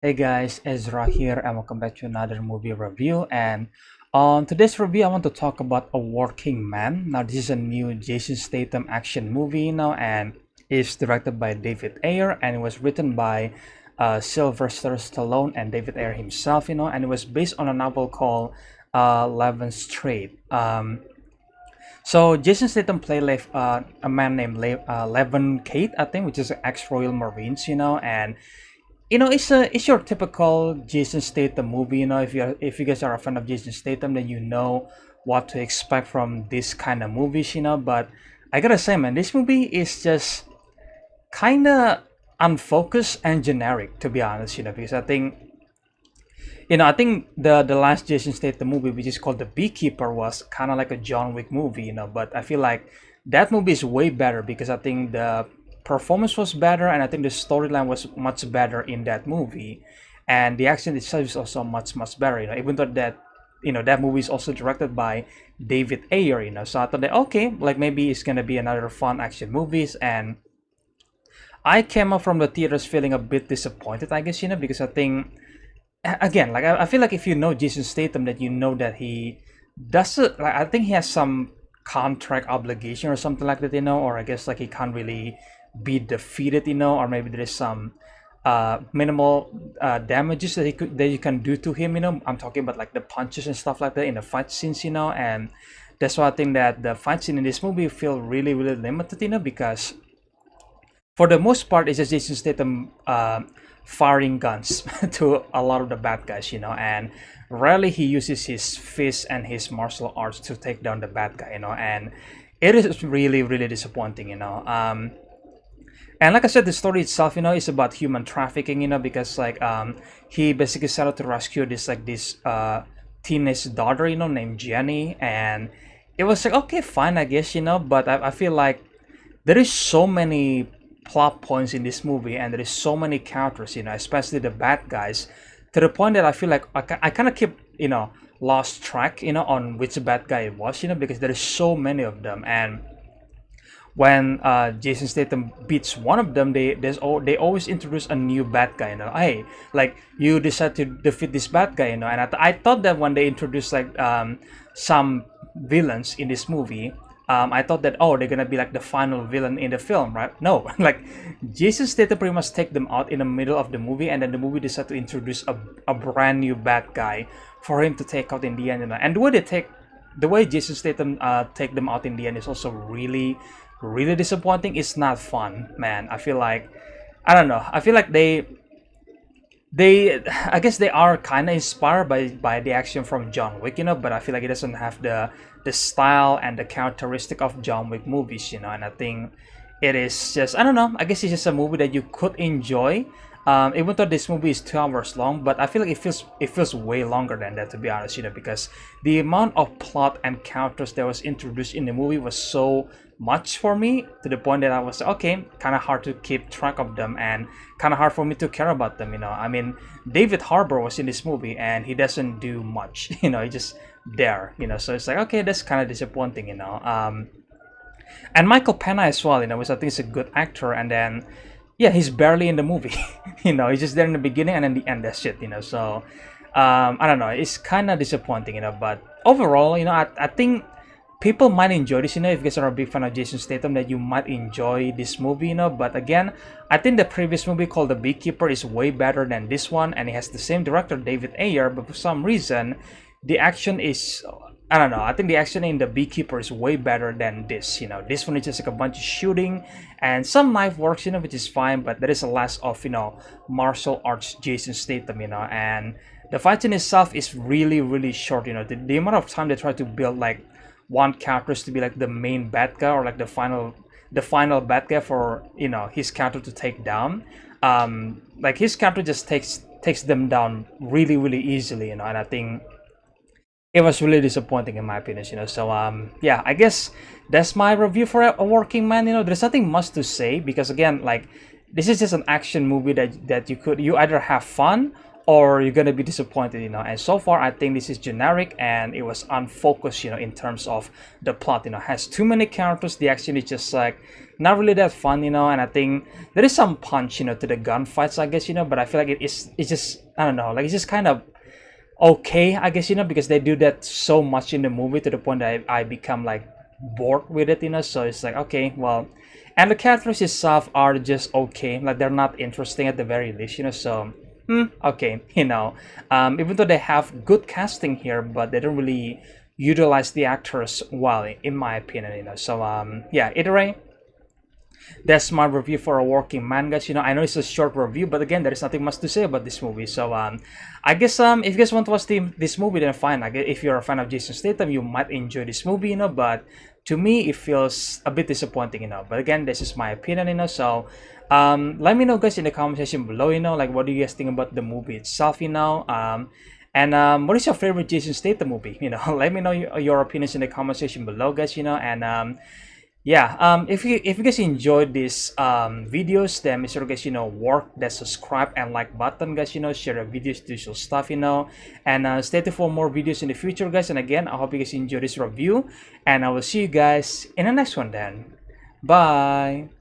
Hey guys, Ezra here and welcome back to another movie review. And on today's review, I want to talk about A Working Man. Now, this is a new Jason Statham action movie now, and it's directed by David Ayer and it was written by Sylvester Stallone and David Ayer himself, and it was based on a novel called 11 Straight. So Jason Statham played like a man named Levin Kate, I think, which is an ex-Royal Marines, and it's your typical Jason Statham movie. If you guys are a fan of Jason Statham, then you know what to expect from this kind of movies. But I gotta say, man, this movie is just kind of unfocused and generic, to be honest. Because I think the last Jason Statham movie, which is called The Beekeeper, was kind of like a John Wick movie. But I feel like that movie is way better because I think the performance was better and I think the storyline was much better in that movie, and the action itself is also much better. Even though that movie is also directed by David Ayer. So I thought that okay, like maybe it's gonna be another fun action movies, and I came up from the theaters feeling a bit disappointed, I guess, because I think again, like I feel like if you know Jason Statham, that you know that he doesn't, like, I think he has some contract obligation or something like that, or I guess like he can't really be defeated, or maybe there is some minimal damages that you can do to him. I'm talking about like the punches and stuff like that in the fight scenes, and that's why I think that the fight scene in this movie feel really limited, because for the most part it's just Jason Statham firing guns to a lot of the bad guys, and rarely he uses his fists and his martial arts to take down the bad guy, and it is really disappointing, and like I said, the story itself, is about human trafficking, because like he basically set out to rescue this teenage daughter, named Jenny, and it was like okay, fine, I guess, but I feel like there is so many plot points in this movie and there is so many characters, especially the bad guys, to the point that I feel like I kind of keep lost track on which bad guy it was, because there is so many of them. And when Jason Statham beats one of them, they always introduce a new bad guy. Hey, like you decide to defeat this bad guy, and I thought that when they introduced like some villains in this movie, I thought that they're gonna be like the final villain in the film, right? No, like Jason Statham pretty much take them out in the middle of the movie, and then the movie decided to introduce a brand new bad guy for him to take out in the end. And the way Jason Statham take them out in the end is also really disappointing. It's not fun, man. I feel like I don't know. I feel like they I guess they are kind of inspired by the action from John Wick, but I feel like it doesn't have the style and the characteristic of John Wick movies, and I think it is just, I don't know, I guess it's just a movie that you could enjoy, even though this movie is 2 hours long, but I feel like it feels way longer than that, to be honest, because the amount of plot and characters that was introduced in the movie was so much for me, to the point that I was okay, kind of hard to keep track of them and kind of hard for me to care about them. I mean, David Harbour was in this movie and he doesn't do much. He just there. So it's like okay, that's kind of disappointing. And Michael Pena as well. Which I think is a good actor. And then yeah, he's barely in the movie. He's just there in the beginning and then the end. That's it. So I don't know. It's kind of disappointing. But overall, I think people might enjoy this, if you guys are a big fan of Jason Statham, that you might enjoy this movie, but again, I think the previous movie called The Beekeeper is way better than this one, and it has the same director, David Ayer, but for some reason the action is, I don't know, I think the action in The Beekeeper is way better than this. This one is just like a bunch of shooting and some knife works, which is fine, but there is a less of martial arts Jason Statham, and the fight in itself is really short. The amount of time they try to build like one character to be like the main bad guy, or like the final bad guy for his character to take down, like his character just takes them down really easily, and I think it was really disappointing in my opinion, so yeah, I guess that's my review for A Working Man. There's nothing much to say, because again, like, this is just an action movie that you either have fun or you're gonna be disappointed, you know. And so far, I think this is generic and it was unfocused, you know, in terms of the plot. You know, has too many characters. The action is just like not really that fun, you know. And I think there is some punch, you know, to the gunfights, I guess, you know. But I feel like it's just, I don't know, like it's just kind of okay, I guess, you know, because they do that so much in the movie to the point that I become like bored with it, you know. So it's like, okay, well, and the characters itself are just okay, like they're not interesting at the very least, you know. So okay, you know, even though they have good casting here, but they don't really utilize the actors well, in my opinion, you know. So yeah, either way, that's my review for A Working Man, guys. You know, I know it's a short review, but again, there is nothing much to say about this movie. So I guess if you guys want to watch this movie, then fine. I guess if you're a fan of Jason Statham, you might enjoy this movie, you know. But to me, it feels a bit disappointing, you know. But again, this is my opinion, you know. So let me know, guys, in the comment section below, you know, like what do you guys think about the movie itself, you know. And what is your favorite Jason Statham movie? You know, let me know your opinions in the comment section below, guys. You know, and yeah, if you guys enjoyed these videos, then make sure, guys, you know, work that subscribe and like button, guys. You know, share the videos, do your stuff, you know, and stay tuned for more videos in the future, guys. And again, I hope you guys enjoy this review, and I will see you guys in the next one. Then, bye.